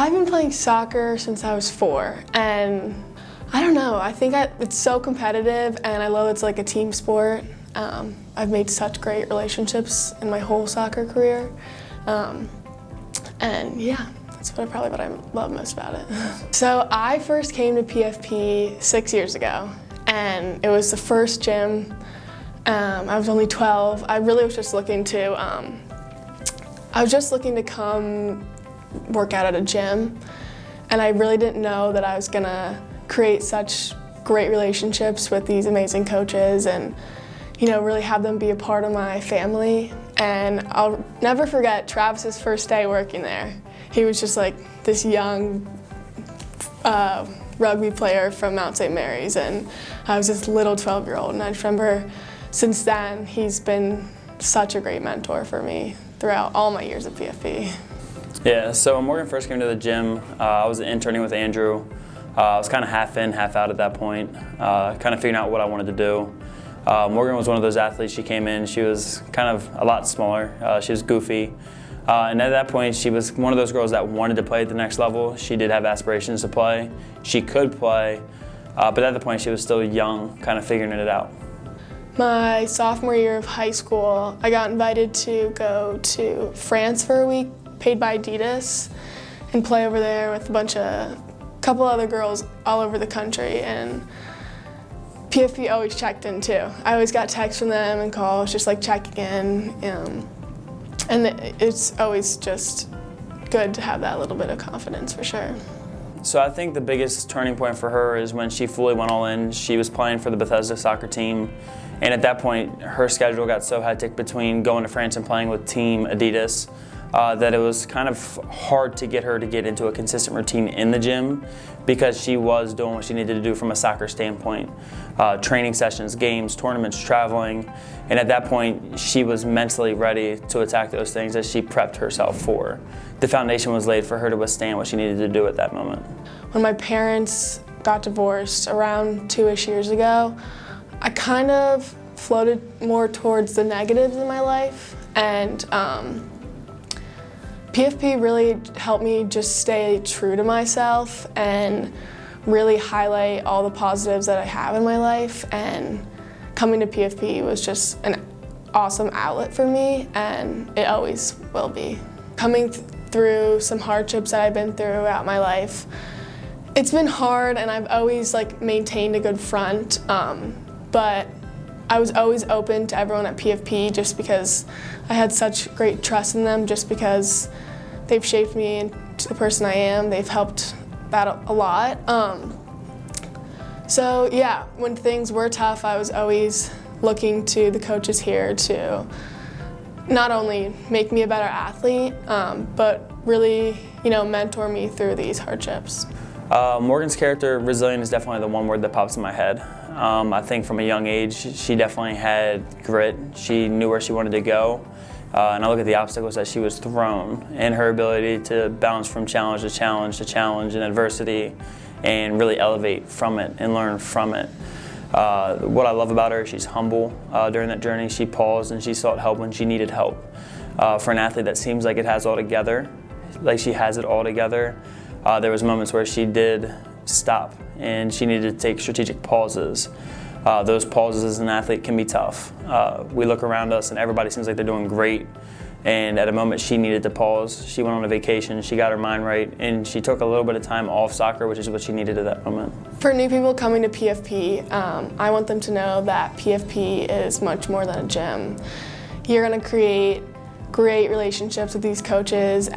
I've been playing soccer since I was 4, and I don't know, I think it's so competitive, and I love it's like a team sport. I've made such great relationships in my whole soccer career, and yeah, that's probably what I love most about it. So I first came to PFP 6 years ago, and it was the first gym. I was only 12. I really was just looking to, come work out at a gym, and I really didn't know that I was gonna create such great relationships with these amazing coaches and, you know, really have them be a part of my family. And I'll never forget Travis's first day working there. He was just like this young rugby player from Mount St. Mary's, and I was this little 12-year-old, and I just remember since then he's been such a great mentor for me throughout all my years at PFP. Yeah, so when Morgan first came to the gym, I was interning with Andrew. I was kind of half in, half out at that point, kind of figuring out what I wanted to do. Morgan was one of those athletes. She came in, she was kind of a lot smaller. She was goofy. And at that point, she was one of those girls that wanted to play at the next level. She did have aspirations to play. She could play, but at the point she was still young, kind of figuring it out. My sophomore year of high school, I got invited to go to France for a week, paid by Adidas, and play over there with a couple other girls all over the country. And PFP always checked in too. I always got texts from them and calls, just like checking in. And it's always just good to have that little bit of confidence for sure. So I think the biggest turning point for her is when she fully went all in. She was playing for the Bethesda soccer team, and at that point her schedule got so hectic between going to France and playing with Team Adidas that it was kind of hard to get her to get into a consistent routine in the gym because she was doing what she needed to do from a soccer standpoint. Training sessions, games, tournaments, traveling, and at that point she was mentally ready to attack those things as she prepped herself for. The foundation was laid for her to withstand what she needed to do at that moment. When my parents got divorced around 2-ish years ago, I kind of floated more towards the negatives in my life, and PFP really helped me just stay true to myself and really highlight all the positives that I have in my life. And coming to PFP was just an awesome outlet for me, and it always will be. Coming through some hardships that I've been throughout my life, it's been hard, and I've always maintained a good front, but I was always open to everyone at PFP just because I had such great trust in them, just because they've shaped me into the person I am. They've helped that a lot. So yeah, when things were tough, I was always looking to the coaches here to not only make me a better athlete, but really, mentor me through these hardships. Morgan's character, resilient, is definitely the one word that pops in my head. I think from a young age, she definitely had grit. She knew where she wanted to go. And I look at the obstacles that she was thrown and her ability to bounce from challenge to challenge to challenge and adversity and really elevate from it and learn from it. What I love about her, she's humble during that journey. She paused and she sought help when she needed help. For an athlete that seems like it has all together, like she has it all together, there was moments where she did stop and she needed to take strategic pauses. Those pauses as an athlete can be tough. We look around us and everybody seems like they're doing great, and at a moment she needed to pause. She went on a vacation, she got her mind right, and she took a little bit of time off soccer, which is what she needed at that moment. For new people coming to PFP, I want them to know that PFP is much more than a gym. You're going to create great relationships with these coaches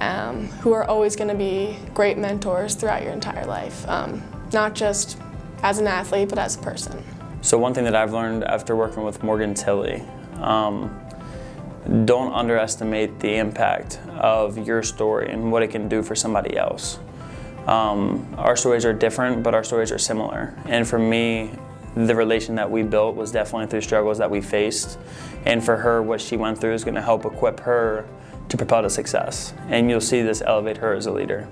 who are always going to be great mentors throughout your entire life, not just as an athlete, but as a person. So one thing that I've learned after working with Morgan Tilley, don't underestimate the impact of your story and what it can do for somebody else. Our stories are different, but our stories are similar. And for me, the relation that we built was definitely through struggles that we faced. And for her, what she went through is going to help equip her to propel to success. And you'll see this elevate her as a leader.